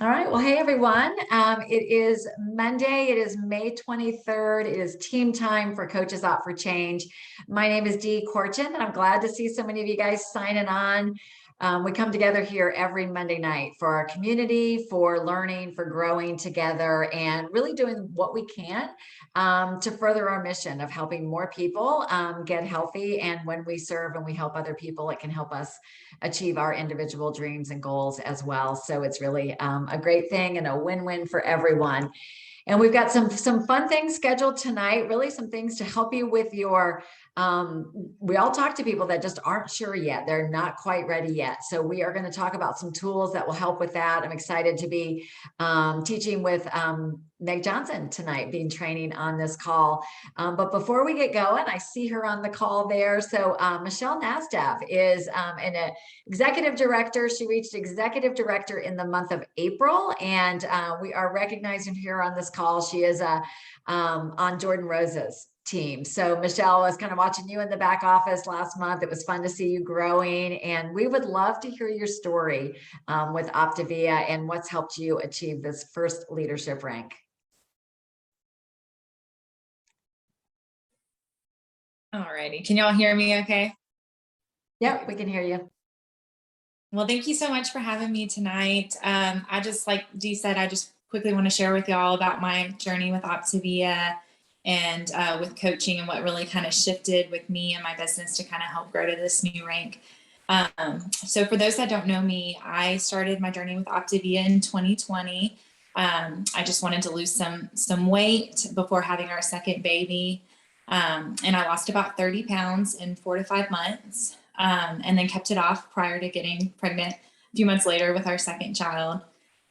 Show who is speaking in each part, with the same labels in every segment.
Speaker 1: All right. Well, hey, everyone. It is Monday. It is May 23rd. It is team time for Coaches Out for Change. My name is Dee Korchan, and I'm glad to see so many of you guys signing on. We come together here every Monday night for our community, for learning, for growing together, and really doing what we can to further our mission of helping more people get healthy. And when we serve and we help other people, it can help us achieve our individual dreams and goals as well. So it's really a great thing and a win-win for everyone. And we've got some fun things scheduled tonight, really some things to help you with your, we all talk to people that just aren't sure yet. They're not quite ready yet. So we are going to talk about some tools that will help with that. I'm excited to be teaching with Meg Johnson tonight, being training on this call. But before we get going, I see her on the call there. So Michelle Nasdaq is an executive director. She reached executive director in the month of April, and we are recognizing her on this call. She is on Jordan Rose's team. So Michelle, was kind of watching you in the back office last month. It was fun to see you growing, and we would love to hear your story with Optavia and what's helped you achieve this first leadership rank.
Speaker 2: All righty. Can y'all hear me okay?
Speaker 1: Yep, we can hear you.
Speaker 2: Well, thank you so much for having me tonight. I just, like Dee said, I just quickly want to share with y'all about my journey with Optavia and with coaching and what really kind of shifted with me and my business to kind of help grow to this new rank. So for those that don't know me, I started my journey with Optavia in 2020. I just wanted to lose some weight before having our second baby. And I lost about 30 pounds in 4 to 5 months, and then kept it off prior to getting pregnant a few months later with our second child.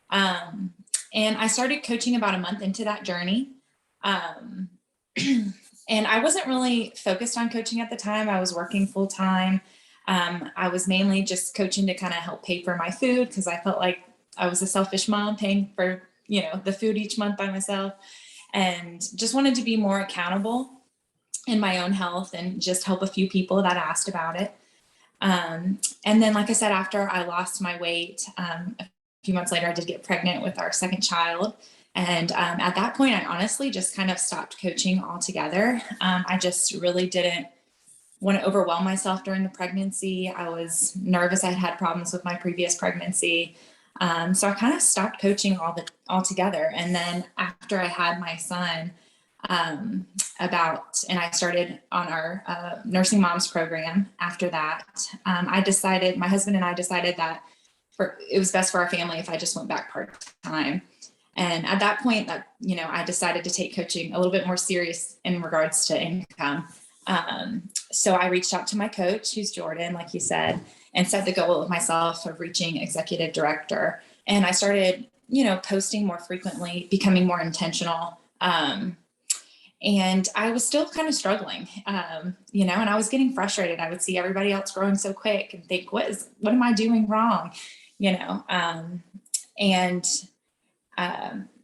Speaker 2: And I started coaching about a month into that journey. And I wasn't really focused on coaching at the time. I was working full time. I was mainly just coaching to kind of help pay for my food because I felt like I was a selfish mom paying for, the food each month by myself, and just wanted to be more accountable in my own health and just help a few people that asked about it. And then, like I said, after I lost my weight, a few months later, I did get pregnant with our second child. And at that point, I honestly just kind of stopped coaching altogether. I just really didn't want to overwhelm myself during the pregnancy. I was nervous. I had problems with my previous pregnancy. So I kind of stopped coaching altogether. And then after I had my son, and I started on our nursing moms program. After that, my husband and I decided that it was best for our family if I just went back part-time. And at that point, I decided to take coaching a little bit more serious in regards to income. So I reached out to my coach, who's Jordan, like you said, and set the goal of myself of reaching executive director. And I started, posting more frequently, becoming more intentional. And I was still kind of struggling, and I was getting frustrated. I would see everybody else growing so quick and think, what am I doing wrong?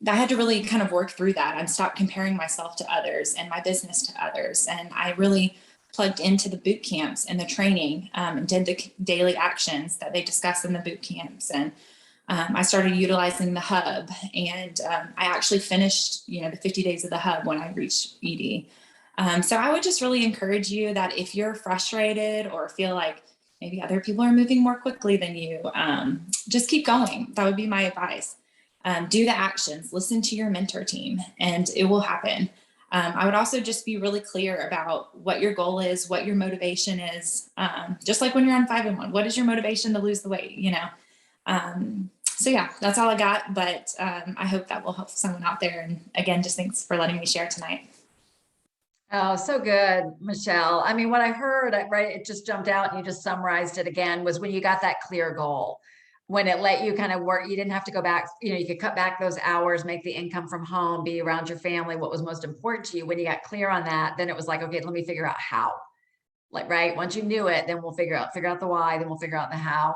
Speaker 2: I had to really kind of work through that and stop comparing myself to others and my business to others. And I really plugged into the boot camps and the training, and did the daily actions that they discuss in the boot camps. And I started utilizing the hub, and I actually finished, the 50 days of the hub when I reached ED. So I would just really encourage you that if you're frustrated or feel like maybe other people are moving more quickly than you, just keep going. That would be my advice. Do the actions, listen to your mentor team, and it will happen. I would also just be really clear about what your goal is, what your motivation is. Just like when you're on 5-in-1, what is your motivation to lose the weight, So yeah, that's all I got, but I hope that will help someone out there. And again, just thanks for letting me share tonight.
Speaker 1: Oh, so good, Michelle. I mean, what I heard, right, it just jumped out and you just summarized it again, was when you got that clear goal, when it let you kind of work, you didn't have to go back, you could cut back those hours, make the income from home, be around your family, what was most important to you. When you got clear on that, then it was like, okay, let me figure out how. Like, right, once you knew it, then we'll figure out the why, then we'll figure out the how.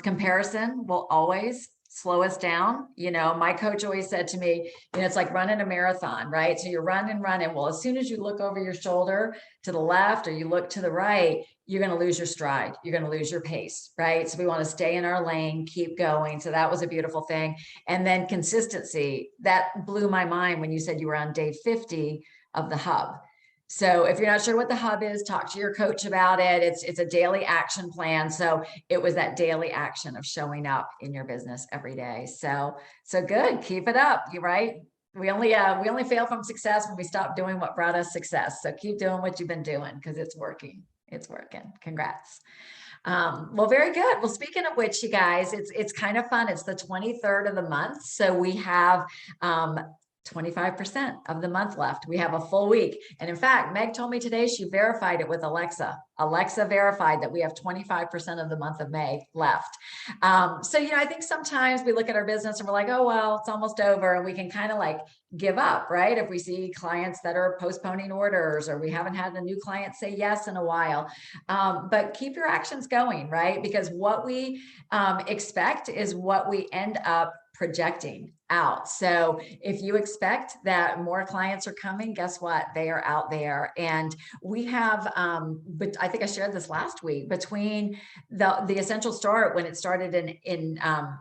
Speaker 1: Comparison will always slow us down. My coach always said to me, it's like running a marathon, right? So you're running. Well, as soon as you look over your shoulder to the left or you look to the right, you're going to lose your stride. You're going to lose your pace, right? So we want to stay in our lane, keep going. So that was a beautiful thing. And then consistency, that blew my mind when you said you were on day 50 of the hub. So if you're not sure what the hub is, talk to your coach about it. It's a daily action plan. So it was that daily action of showing up in your business every day. So good. Keep it up. You're right. We only fail from success when we stop doing what brought us success. So keep doing what you've been doing because it's working. It's working. Congrats. Well, very good. Well, speaking of which, you guys, it's kind of fun. It's the 23rd of the month. So we have 25% of the month left. We have a full week. And in fact, Meg told me today she verified it with Alexa. Alexa verified that we have 25% of the month of May left. So, I think sometimes we look at our business and we're like, oh, well, it's almost over. And we can kind of like give up, right? If we see clients that are postponing orders or we haven't had a new client say yes in a while. But keep your actions going, right? Because what we expect is what we end up projecting out. So if you expect that more clients are coming, guess what? They are out there. And we have, but I think I shared this last week, between the Essential Start, when it started in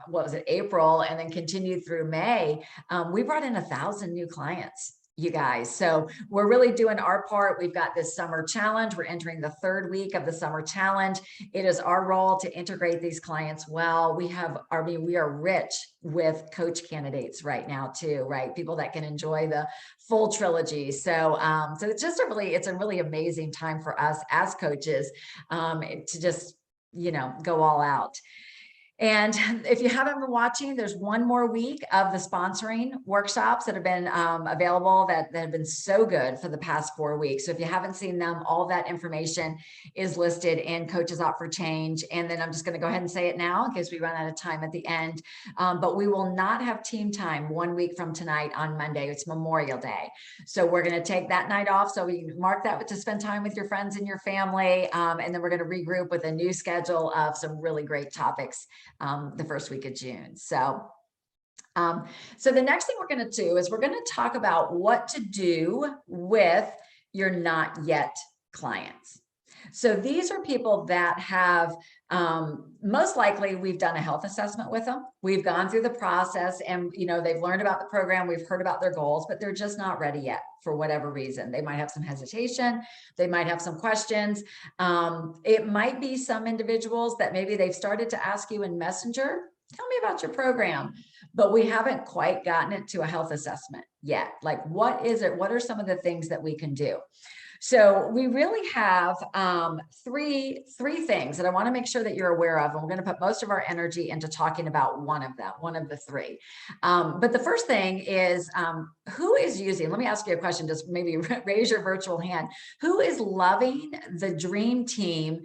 Speaker 1: what was it, April, and then continued through May, we brought in 1,000 new clients, you guys. So we're really doing our part. We've got this summer challenge. We're entering the 3rd week of the summer challenge. It is our role to integrate these clients well. We are rich with coach candidates right now too, right? People that can enjoy the full trilogy. So it's just it's a really amazing time for us as coaches to just, go all out. And if you haven't been watching, there's one more week of the sponsoring workshops that have been available that have been so good for the past 4 weeks. So if you haven't seen them, all that information is listed in Coaches Opt for Change. And then I'm just going to go ahead and say it now in case we run out of time at the end. But we will not have team time 1 week from tonight on Monday. It's Memorial Day. So we're going to take that night off. So we mark that to spend time with your friends and your family. And then we're going to regroup with a new schedule of some really great topics the first week of June. So the next thing we're going to do is we're going to talk about what to do with your not yet clients. So these are people that have, most likely we've done a health assessment with them. We've gone through the process and, they've learned about the program. We've heard about their goals, but they're just not ready yet for whatever reason. They might have some hesitation. They might have some questions. It might be some individuals that maybe they've started to ask you in Messenger, tell me about your program, but we haven't quite gotten it to a health assessment yet. Like, what is it? What are some of the things that we can do? So we really have three things that I want to make sure that you're aware of. And we're going to put most of our energy into talking about one of them, one of the three. But the first thing is who is using, let me ask you a question, just maybe raise your virtual hand. Who is loving the Dream Team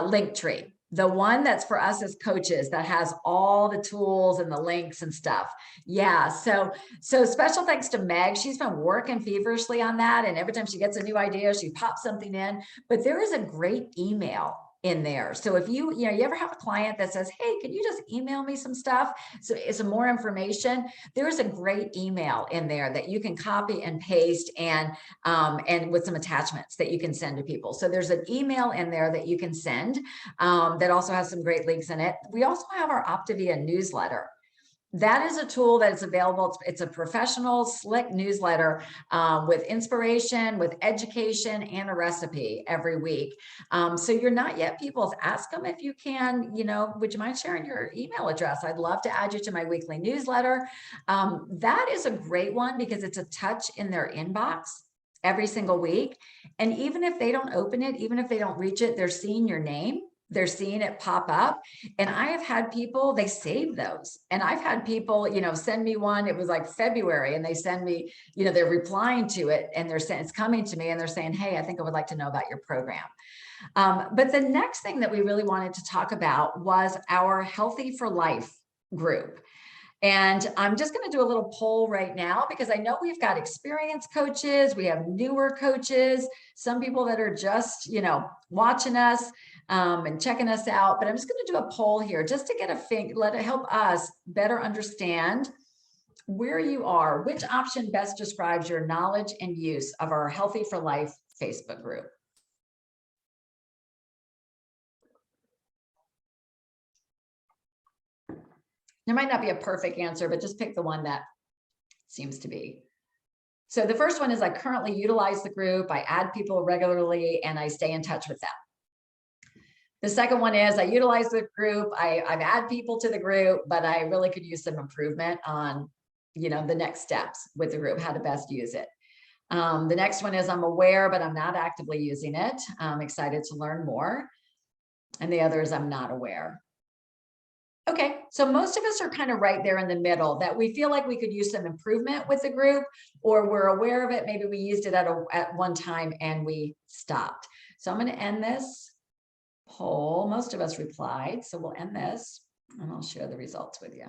Speaker 1: link tree? The one that's for us as coaches that has all the tools and the links and stuff. Yeah. So special thanks to Meg. She's been working feverishly on that. And every time she gets a new idea, she pops something in, but there is a great email in there. So if you ever have a client that says, hey, can you just email me some stuff? So it's some more information. There is a great email in there that you can copy and paste and with some attachments that you can send to people. So there's an email in there that you can send that also has some great links in it. We also have our Optavia newsletter. That is a tool that is available. It's a professional, slick newsletter with inspiration, with education, and a recipe every week. So you're not yet people, ask them if you can, would you mind sharing your email address? I'd love to add you to my weekly newsletter. That is a great one because it's a touch in their inbox every single week. And even if they don't open it, even if they don't reach it, they're seeing your name. They're seeing it pop up. And I have had people, they save those. And I've had people, send me one, it was like February, and they send me, they're replying to it and they're saying, it's coming to me and they're saying, hey, I think I would like to know about your program. But the next thing that we really wanted to talk about was our Healthy4Life group. And I'm just going to do a little poll right now because I know we've got experienced coaches. We have newer coaches, some people that are just, watching us. and checking us out. But I'm just going to do a poll here just to get let it help us better understand where you are. Which option best describes your knowledge and use of our Healthy for Life Facebook group? There might not be a perfect answer, but just pick the one that seems to be. So the first one is I currently utilize the group, I add people regularly, and I stay in touch with them. The second one is I utilize the group, I've added people to the group, but I really could use some improvement on, the next steps with the group, how to best use it. The next one is I'm aware, but I'm not actively using it. I'm excited to learn more. And the other is I'm not aware. Okay, so most of us are kind of right there in the middle, that we feel like we could use some improvement with the group, or we're aware of it. Maybe we used it at one time and we stopped. So I'm going to end this poll. Most of us replied, so we'll end this and I'll share the results with you.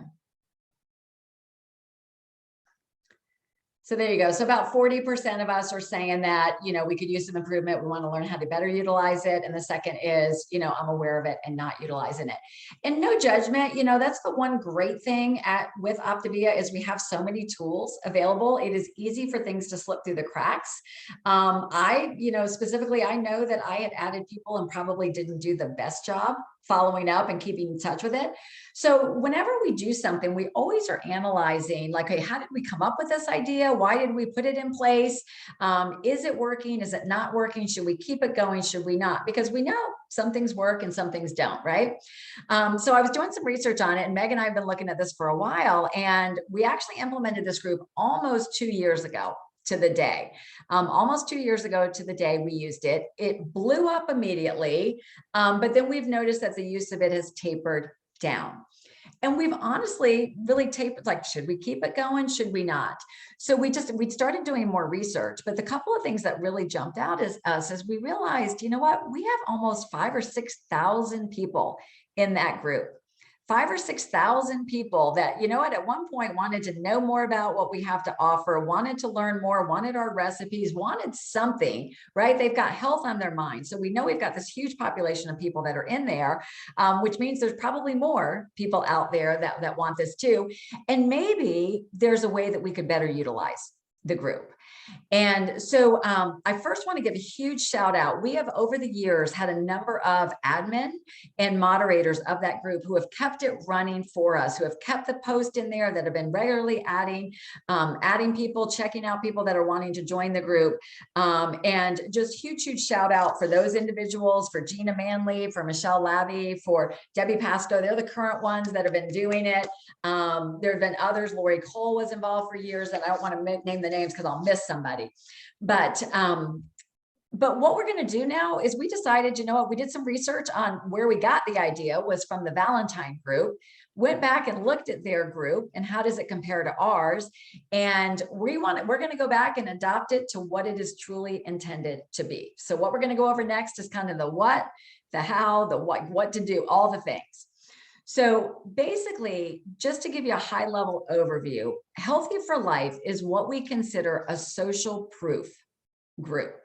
Speaker 1: So there you go. So about 40% of us are saying that, we could use some improvement. We want to learn how to better utilize it. And the second is, I'm aware of it and not utilizing it. And no judgment, that's the one great thing with Optavia is we have so many tools available. It is easy for things to slip through the cracks. Specifically, I know that I had added people and probably didn't do the best job following up and keeping in touch with it. So whenever we do something, we always are analyzing like, hey, how did we come up with this idea? Why did we put it in place? Is it working? Is it not working? Should we keep it going? Should we not? Because we know some things work and some things don't, right? So I was doing some research on it, and Meg and I have been looking at this for a while, and we actually implemented this group almost 2 years ago to the day. Almost 2 years ago to the day we used it. It blew up immediately, but then we've noticed that the use of it has tapered down. And we've honestly really tapered, like, should we keep it going? Should we not? So we started doing more research, but the couple of things that really jumped out as we realized, we have almost 5,000 or 6,000 people in that group. 5,000 or 6,000 people that, at one point wanted to know more about what we have to offer, wanted to learn more, wanted our recipes, wanted something, right? They've got health on their mind. So we know we've got this huge population of people that are in there, which means there's probably more people out there that want this too. And maybe there's a way that we could better utilize the group. And so I first want to give a huge shout out. We have over the years had a number of admin and moderators of that group who have kept it running for us, who have kept the post in there, that have been regularly adding people, checking out people that are wanting to join the group. And just huge shout out for those individuals, for Gina Manley, for Michelle Labby, for Debbie Pascoe. They're the current ones that have been doing it. There have been others. Lori Cole was involved for years, and I don't want to name the names because I'll miss somebody. But what we're going to do now is we decided, we did some research on where we got the idea was from the Valentine group, went back and looked at their group and how does it compare to ours. And we're going to go back and adopt it to what it is truly intended to be. So what we're going to go over next is kind of the what, the how, the what to do, all the things. So basically, just to give you a high level overview, Healthy for Life is what we consider a social proof group.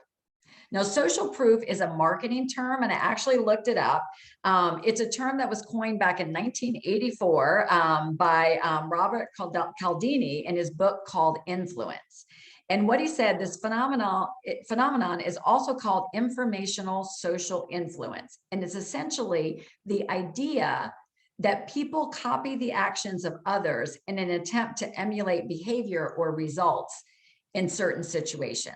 Speaker 1: Now, social proof is a marketing term, and I actually looked it up. It's a term that was coined back in 1984 by Robert Cialdini in his book called Influence. And what he said, this phenomenon is also called informational social influence. And it's essentially the idea that people copy the actions of others in an attempt to emulate behavior or results in certain situations.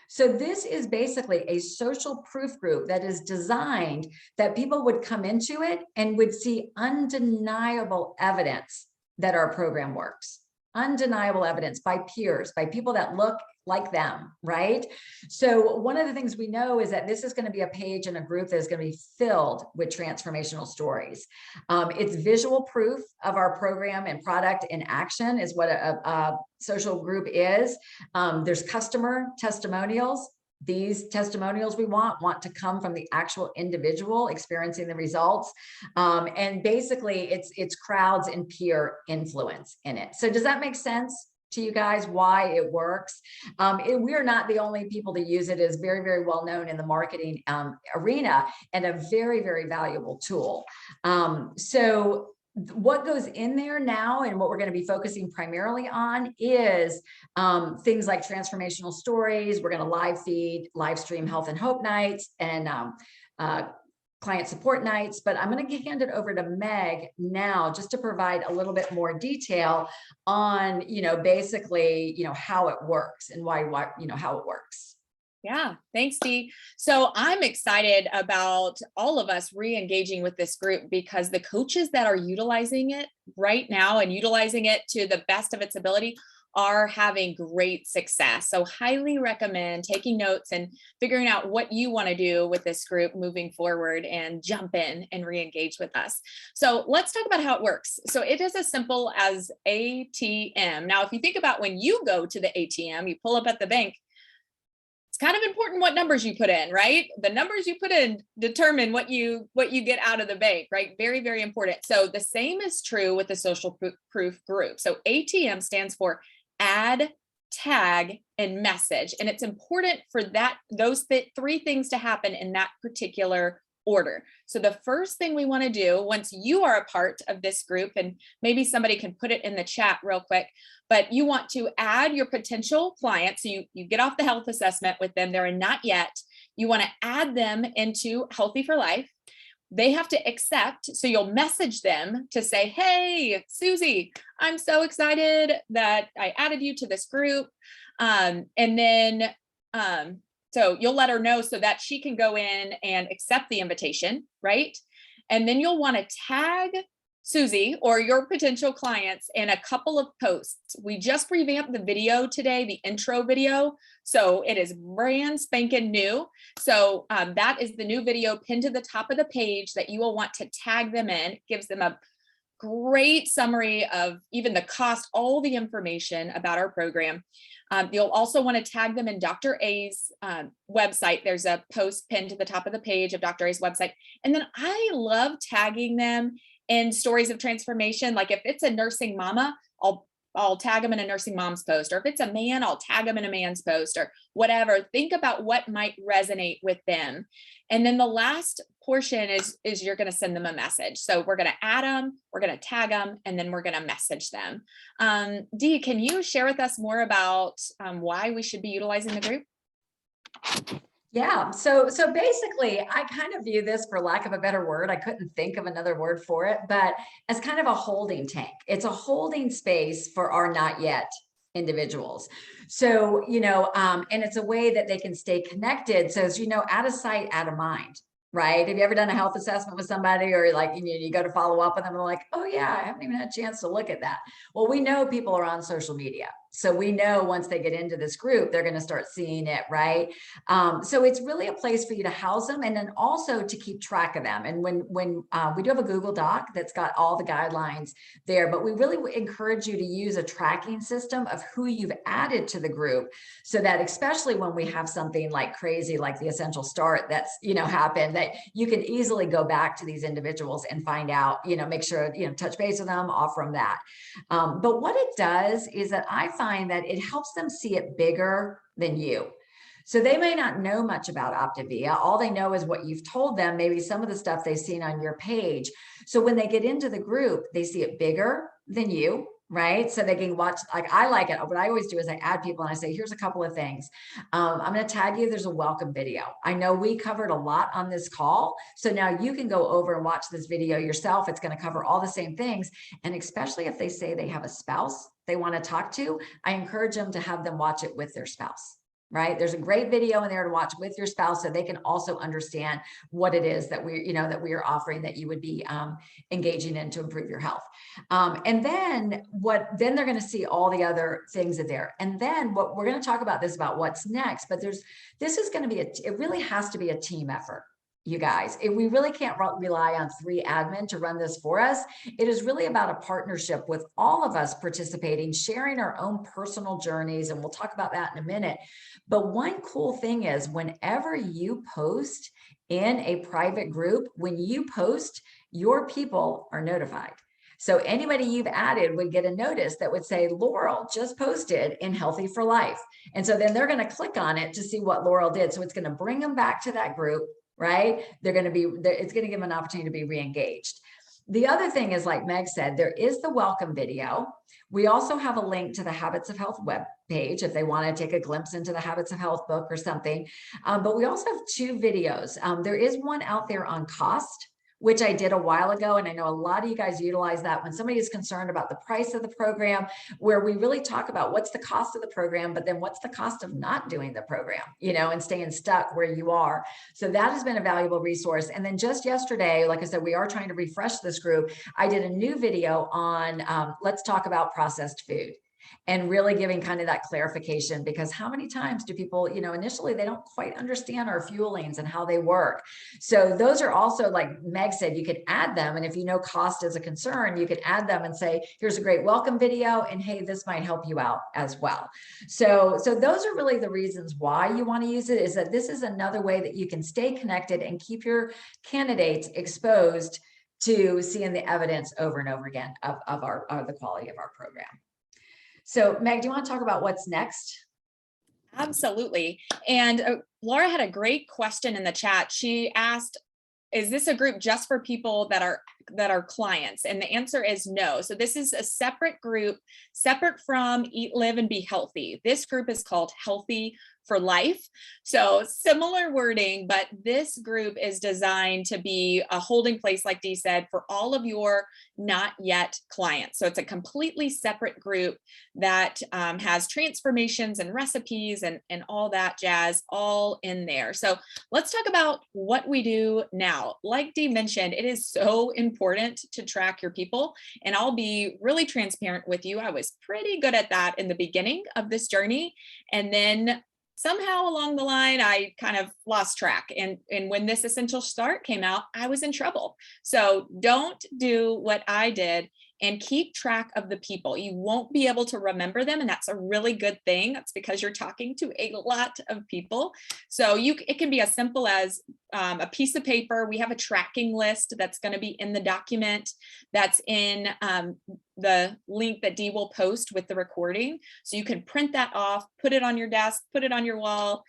Speaker 1: So this is basically a social proof group that is designed that people would come into it and would see undeniable evidence that our program works. Undeniable evidence by peers, by people that look like them, right? So one of the things we know is that this is going to be a page in a group that is going to be filled with transformational stories. It's visual proof of our program and product in action is what a social group is. There's customer testimonials. These testimonials we want to come from the actual individual experiencing the results. And basically it's crowds and peer influence in it. So does that make sense? to you guys why it works. We're not the only people to use it. It is very, very well known in the marketing arena and a very, very valuable tool. So what goes in there now and what we're going to be focusing primarily on is things like transformational stories. We're going to live stream health and hope nights and client support nights, but I'm going to hand it over to Meg now just to provide a little bit more detail on, basically, how it works and why, how it works.
Speaker 3: Yeah, thanks, Dee. So I'm excited about all of us re-engaging with this group because the coaches that are utilizing it right now and utilizing it to the best of its ability are having great success. So highly recommend taking notes and figuring out what you want to do with this group moving forward and jump in and re-engage with us. So let's talk about how it works. So it is as simple as ATM. Now, if you think about when you go to the ATM, you pull up at the bank, it's kind of important what numbers you put in, right? The numbers you put in determine what you get out of the bank, right? Very, very important. So the same is true with the social proof group. So ATM stands for add, tag, and message. And it's important for those three things to happen in that particular order. So the first thing we want to do once you are a part of this group, and maybe somebody can put it in the chat real quick, but you want to add your potential clients. So you get off the health assessment with them. They're not yet. You want to add them into Healthy4Life. They have to accept. So you'll message them to say, hey, Susie, I'm so excited that I added you to this group. And then, so you'll let her know so that she can go in and accept the invitation, right? And then you'll want to tag Susie or your potential clients in a couple of posts. We just revamped the video today, the intro video. So it is brand spanking new. So that is the new video pinned to the top of the page that you will want to tag them in. It gives them a great summary of even the cost, all the information about our program. You'll also want to tag them in Dr. A's website. There's a post pinned to the top of the page of Dr. A's website. And then I love tagging them in stories of transformation. Like if it's a nursing mama, I'll tag them in a nursing mom's post, or if it's a man, I'll tag them in a man's post or whatever. Think about what might resonate with them. And then the last portion is you're going to send them a message. So we're going to add them, we're going to tag them, and then we're going to message them. Dee, can you share with us more about why we should be utilizing the group?
Speaker 1: Yeah, so basically, I kind of view this, for lack of a better word, I couldn't think of another word for it, but as kind of a holding tank. It's a holding space for our not yet individuals. So, and it's a way that they can stay connected. So, as you know, out of sight, out of mind. Right? Have you ever done a health assessment with somebody, or like you go to follow up with them and they're like, oh yeah, I haven't even had a chance to look at that. Well, we know people are on social media. So we know once they get into this group, they're going to start seeing it, right? So it's really a place for you to house them and then also to keep track of them. And when we do have a Google Doc that's got all the guidelines there, but we really encourage you to use a tracking system of who you've added to the group, so that especially when we have something like crazy, like the Essential Start that's, happened, that you can easily go back to these individuals and find out, make sure, touch base with them, offer them that. But what it does is that I find that it helps them see it bigger than you. So they may not know much about Optavia. All they know is what you've told them, maybe some of the stuff they've seen on your page. So when they get into the group, they see it bigger than you, right? So they can watch, like I like it. What I always do is I add people and I say, here's a couple of things. I'm going to tag you. There's a welcome video. I know we covered a lot on this call. So now you can go over and watch this video yourself. It's going to cover all the same things. And especially if they say they have a spouse they want to talk to, I encourage them to have them watch it with their spouse. Right? There's a great video in there to watch with your spouse so they can also understand what it is that we are offering that you would be engaging in to improve your health. And then then they're going to see all the other things in there. And then what we're going to talk about about what's next, but this is going to be, it really has to be a team effort. You guys, we really can't rely on 3 admin to run this for us. It is really about a partnership with all of us participating, sharing our own personal journeys, and we'll talk about that in a minute. But one cool thing is whenever you post in a private group, when you post, your people are notified. So anybody you've added would get a notice that would say, Laurel just posted in Healthy4Life. And so then they're going to click on it to see what Laurel did. So it's going to bring them back to that group, right? It's going to give them an opportunity to be re-engaged. The other thing is, like Meg said, there is the welcome video. We also have a link to the Habits of Health web page if they want to take a glimpse into the Habits of Health book or something. But we also have 2 videos. There is one out there on cost, which I did a while ago. And I know a lot of you guys utilize that when somebody is concerned about the price of the program, where we really talk about what's the cost of the program, but then what's the cost of not doing the program, and staying stuck where you are. So that has been a valuable resource. And then just yesterday, like I said, we are trying to refresh this group. I did a new video on let's talk about processed food. And really giving kind of that clarification, because how many times do people, initially they don't quite understand our fuelings and how they work. So those are also, like Meg said, you could add them. And if cost is a concern, you could add them and say, here's a great welcome video. And hey, this might help you out as well. So those are really the reasons why you want to use it, is that this is another way that you can stay connected and keep your candidates exposed to seeing the evidence over and over again of the quality of our program. So Meg, do you want to talk about what's next?
Speaker 3: Absolutely. And Laura had a great question in the chat. She asked, is this a group just for people that are clients? And the answer is no. So this is a separate group, separate from Eat, Live, and Be Healthy. This group is called Healthy4Life. So similar wording, but this group is designed to be a holding place, like Dee said, for all of your not yet clients. So it's a completely separate group that has transformations and recipes and all that jazz all in there. So let's talk about what we do now. Like Dee mentioned, it is so important to track your people. And I'll be really transparent with you. I was pretty good at that in the beginning of this journey. And then somehow along the line, I kind of lost track. And when this Essential Start came out, I was in trouble. So don't do what I did and keep track of the people. You won't be able to remember them. And that's a really good thing. That's because you're talking to a lot of people. So it can be as simple as a piece of paper. We have a tracking list that's going to be in the document that's in the link that Dee will post with the recording. So you can print that off, put it on your desk, put it on your wall,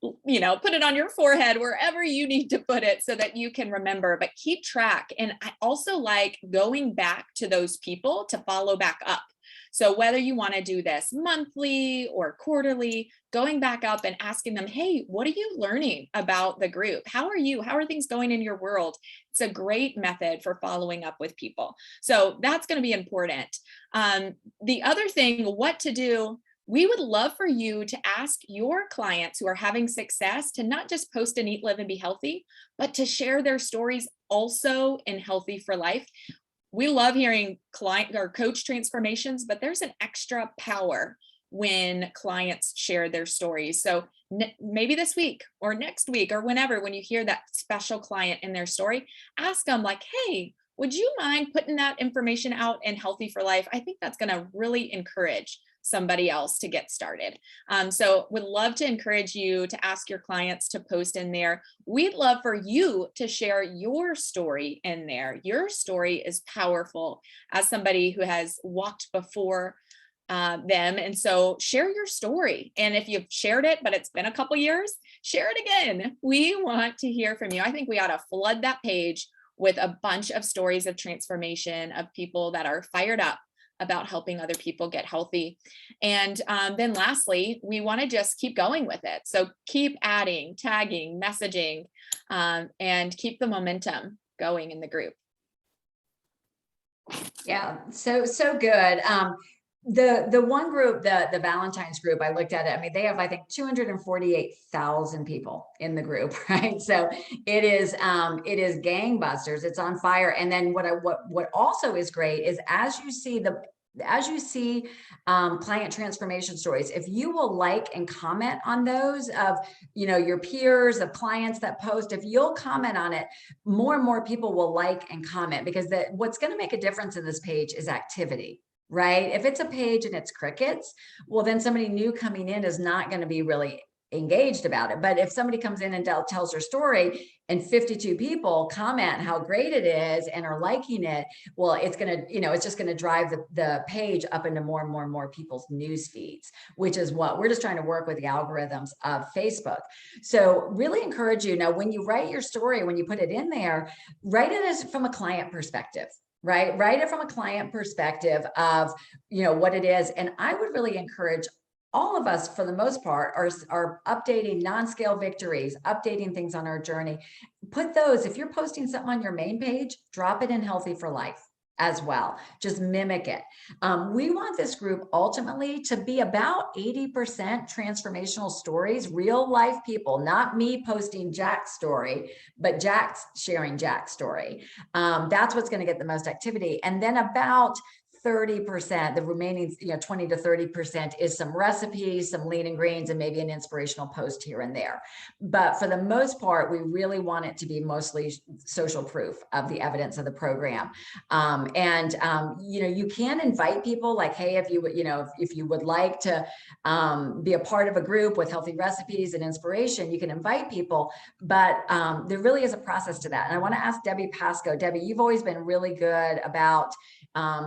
Speaker 3: put it on your forehead, wherever you need to put it so that you can remember, but keep track. And I also like going back to those people to follow back up. So whether you want to do this monthly or quarterly, going back up and asking them, hey, what are you learning about the group? How are things going in your world? It's a great method for following up with people. So that's going to be important. The other thing, what to do, we would love for you to ask your clients who are having success to not just post and Eat, Live, and Be Healthy, but to share their stories also in Healthy4Life. We love hearing client or coach transformations, but there's an extra power when clients share their stories. So maybe this week or next week or whenever, when you hear that special client in their story, ask them like, hey, would you mind putting that information out in Healthy4Life? I think that's going to really encourage somebody else to get started. So would love to encourage you to ask your clients to post in there. We'd love for you to share your story in there. Your story is powerful as somebody who has walked before them. And so share your story. And if you've shared it, but it's been a couple years, share it again. We want to hear from you. I think we ought to flood that page with a bunch of stories of transformation of people that are fired up about helping other people get healthy. And then lastly, we want to just keep going with it. So keep adding, tagging, messaging, and keep the momentum going in the group.
Speaker 1: Yeah, so good. The one group, the Valentine's group, I looked at it. I mean, they have, I think, 248,000 people in the group, right? So it is gangbusters. It's on fire. And then what also is great is as you see client transformation stories, if you will like and comment on those of, your peers, of clients that post, if you'll comment on it, more and more people will like and comment, because what's going to make a difference in this page is activity. Right? If it's a page and it's crickets, well, then somebody new coming in is not going to be really engaged about it. But if somebody comes in and tells their story and 52 people comment how great it is and are liking it, well, it's going to, it's just going to drive the page up into more and more and more people's news feeds, which is what we're just trying to work with the algorithms of Facebook. So really encourage you. Now, when you write your story, when you put it in there, write it as from a client perspective. Right? Write it from a client perspective of, what it is. And I would really encourage all of us, for the most part, are updating non-scale victories, updating things on our journey. Put those, if you're posting something on your main page, drop it in Healthy4Life as well. Just mimic it. We want this group ultimately to be about 80% transformational stories, real life people, not me posting Jack's story, but Jack's sharing Jack's story. That's what's going to get the most activity. And then about 30%, the remaining 20 to 30% is some recipes, some lean and greens, and maybe an inspirational post here and there. But for the most part, we really want it to be mostly social proof of the evidence of the program. You can invite people, like, hey, if you would like to be a part of a group with healthy recipes and inspiration, you can invite people, but there really is a process to that. And I want to ask Debbie Pascoe. Debbie, you've always been really good about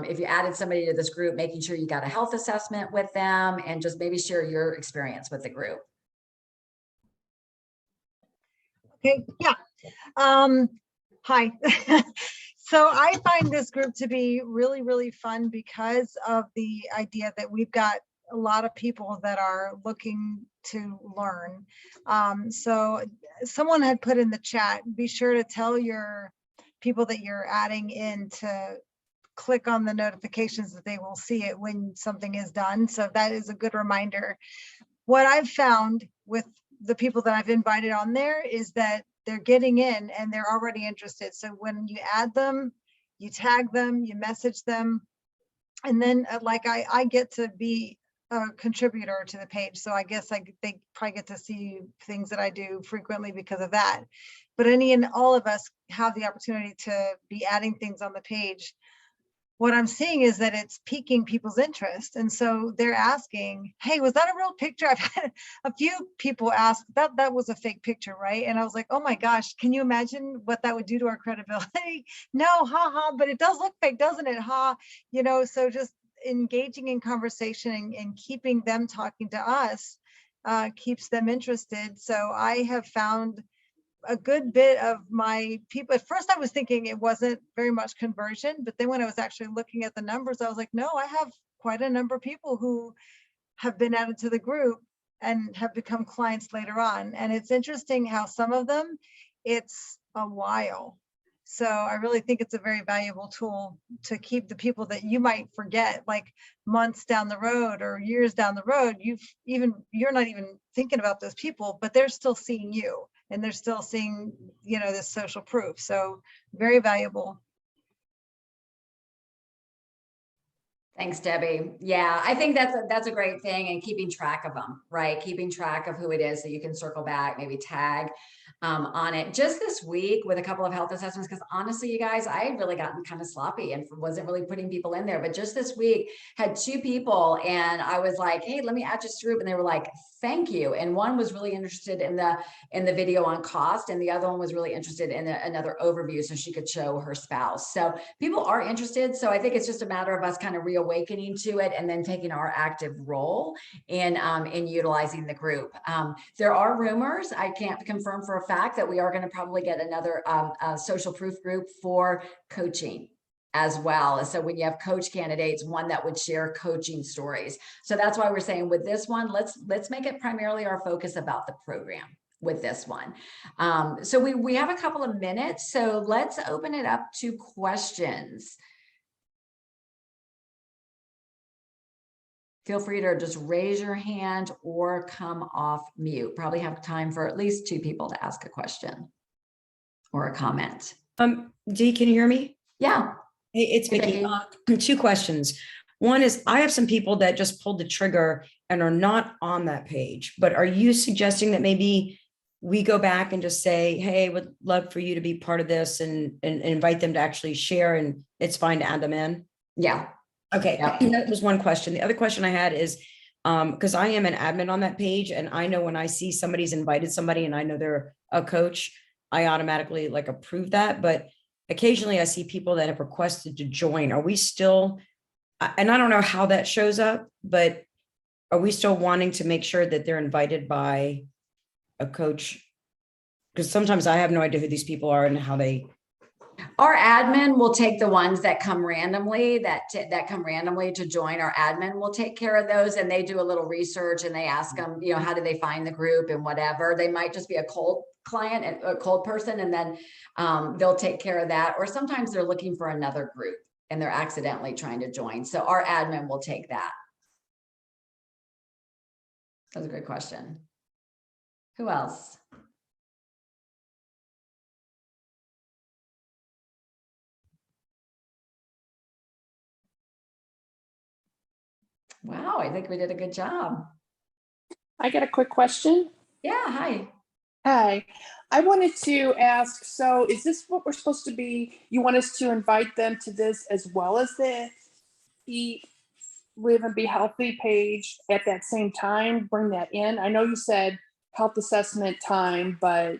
Speaker 1: if you added somebody to this group, making sure you got a health assessment with them, and just maybe share your experience with the group.
Speaker 4: Okay, yeah. Hi. So I find this group to be really, really fun because of the idea that we've got a lot of people that are looking to learn. So someone had put in the chat, be sure to tell your people that you're adding in to click on the notifications that they will see it when something is done. So that is a good reminder. What I've found with the people that I've invited on there is that they're getting in and they're already interested. So when you add them, you tag them, you message them, and then I get to be a contributor to the page. So I guess they probably get to see things that I do frequently because of that. But any and all of us have the opportunity to be adding things on the page. What I'm seeing is that it's piquing people's interest. And so they're asking, hey, was that a real picture? I've had a few people ask that was a fake picture, right? And I was like, oh my gosh, can you imagine what that would do to our credibility? No, haha, but it does look fake, doesn't it? Ha, so just engaging in conversation and keeping them talking to us keeps them interested. So I have found a good bit of my people. At first I was thinking it wasn't very much conversion, but then when I was actually looking at the numbers, I was like, no, I have quite a number of people who have been added to the group and have become clients later on. And it's interesting how some of them, it's a while. So I really think it's a very valuable tool to keep the people that you might forget, like months down the road or years down the road. You're not even thinking about those people, but they're still seeing you and they're still seeing, this social proof. So very valuable.
Speaker 1: Thanks, Debbie. Yeah, I think that's a great thing, and keeping track of them, right? Keeping track of who it is so you can circle back, maybe tag on it. Just this week with a couple of health assessments, because honestly, you guys, I had really gotten kind of sloppy and wasn't really putting people in there. But just this week, had 2 people, and I was like, hey, let me add you to group, and they were like, thank you. And one was really interested in the video on cost, and the other one was really interested in another overview so she could show her spouse. So people are interested. So I think it's just a matter of us kind of reawakening to it and then taking our active role in utilizing the group. There are rumors, I can't confirm for a fact, that we are going to probably get another social proof group for coaching as well. So when you have coach candidates, one that would share coaching stories. So that's why we're saying with this one, let's make it primarily our focus about the program with this one. So we have a couple of minutes, so let's open it up to questions. Feel free to just raise your hand or come off mute. Probably have time for at least 2 people to ask a question or a comment.
Speaker 5: Dee, can you hear me?
Speaker 1: Yeah.
Speaker 5: Hey, it's Vicki. 2 questions. One is, I have some people that just pulled the trigger and are not on that page, but are you suggesting that maybe we go back and just say, hey, would love for you to be part of this, and invite them to actually share, and it's fine to add them in?
Speaker 1: Yeah.
Speaker 5: Okay.
Speaker 1: Yep.
Speaker 5: That was one question. The other question I had is, Because I am an admin on that page, and I know when I see somebody's invited somebody and I know they're a coach, I automatically like approve that. But occasionally I see people that have requested to join. Are we still, and I don't know how that shows up, but are we still wanting to make sure that they're invited by a coach? Because sometimes I have no idea who these people are and how they.
Speaker 1: Our admin will take the ones that come randomly, that come randomly to join. Our admin will take care of those, and they do a little research and they ask them, you know, how do they find the group and whatever. They might just be a cold client and a cold person, and then they'll take care of that. Or sometimes they're looking for another group and they're accidentally trying to join. So our admin will take that. That's a good question. Who else? Wow, I think we did a good job.
Speaker 6: I got a quick question.
Speaker 1: Yeah, hi.
Speaker 6: Hi, I wanted to ask, so is this what we're supposed to be? You want us to invite them to this as well as the Eat, Live and Be Healthy page at that same time? Bring that in? I know you said health assessment time, but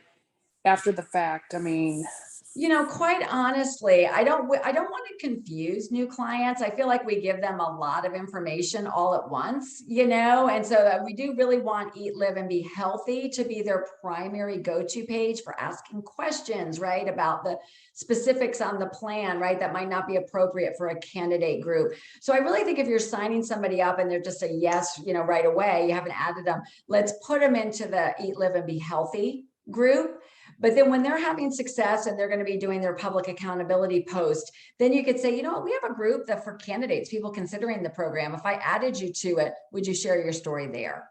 Speaker 6: after the fact, I mean.
Speaker 1: You know, quite honestly, I don't want to confuse new clients. I feel like we give them a lot of information all at once, you know, and so we do really want Eat, Live and Be Healthy to be their primary go-to page for asking questions, right, about the specifics on the plan, right, that might not be appropriate for a candidate group. So I really think if you're signing somebody up and they're just a yes, you know, right away, you haven't added them, let's put them into the Eat, Live and Be Healthy group. But then when they're having success and they're going to be doing their public accountability post, then you could say, you know what, we have a group that for candidates, people considering the program, if I added you to it, would you share your story there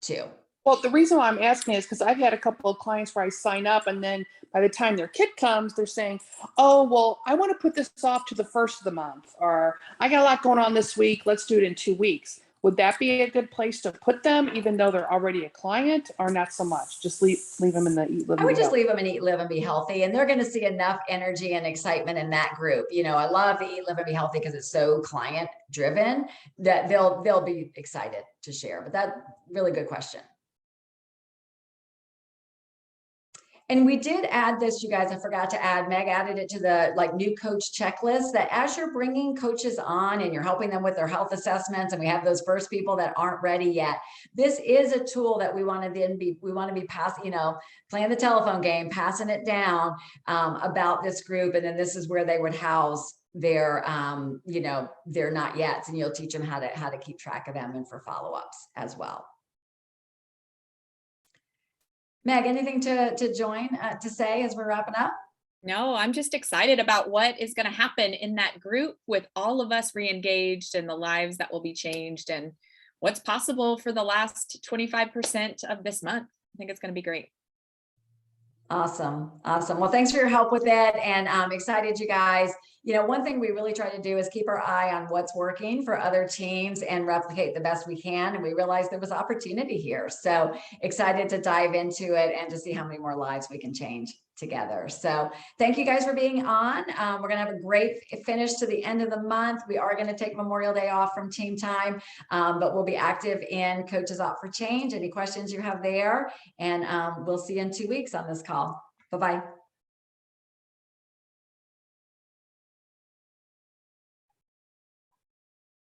Speaker 1: too?
Speaker 6: Well, the reason why I'm asking is because I've had a couple of clients where I sign up and then by the time their kid comes, they're saying, oh, well, I want to put this off to the first of the month, or I got a lot going on this week. Let's do it in 2 weeks. Would that be a good place to put them, even though they're already a client, or not so much? Just leave them in the Eat, Live,
Speaker 1: I
Speaker 6: and
Speaker 1: would
Speaker 6: Be
Speaker 1: just
Speaker 6: Healthy.
Speaker 1: leave them in Eat, Live and Be Healthy, and they're going to see enough energy and excitement in that group. You know, I love the Eat, Live and Be Healthy because it's so client driven that they'll be excited to share. But that's really good question. And we did add this, you guys, I forgot to add, Meg added it to the like new coach checklist, that as you're bringing coaches on and you're helping them with their health assessments, and we have those first people that aren't ready yet, this is a tool that we want to be passing, you know, playing the telephone game, passing it down about this group. And then this is where they would house their, you know, their not yets, and you'll teach them how to keep track of them and for follow-ups as well. Meg, anything to join to say as we're wrapping up?
Speaker 3: No, I'm just excited about what is going to happen in that group with all of us re-engaged and the lives that will be changed and what's possible for the last 25% of this month. I think it's going to be great.
Speaker 1: Awesome. Awesome. Well, thanks for your help with it. And I'm excited, you guys. You know, one thing we really try to do is keep our eye on what's working for other teams and replicate the best we can. And we realized there was opportunity here. So excited to dive into it and to see how many more lives we can change together. So thank you guys for being on. We're going to have a great finish to the end of the month. We are going to take Memorial Day off from team time, but we'll be active in Coaches Opt for Change. Any questions you have there? And we'll see you in 2 weeks on this call. Bye-bye.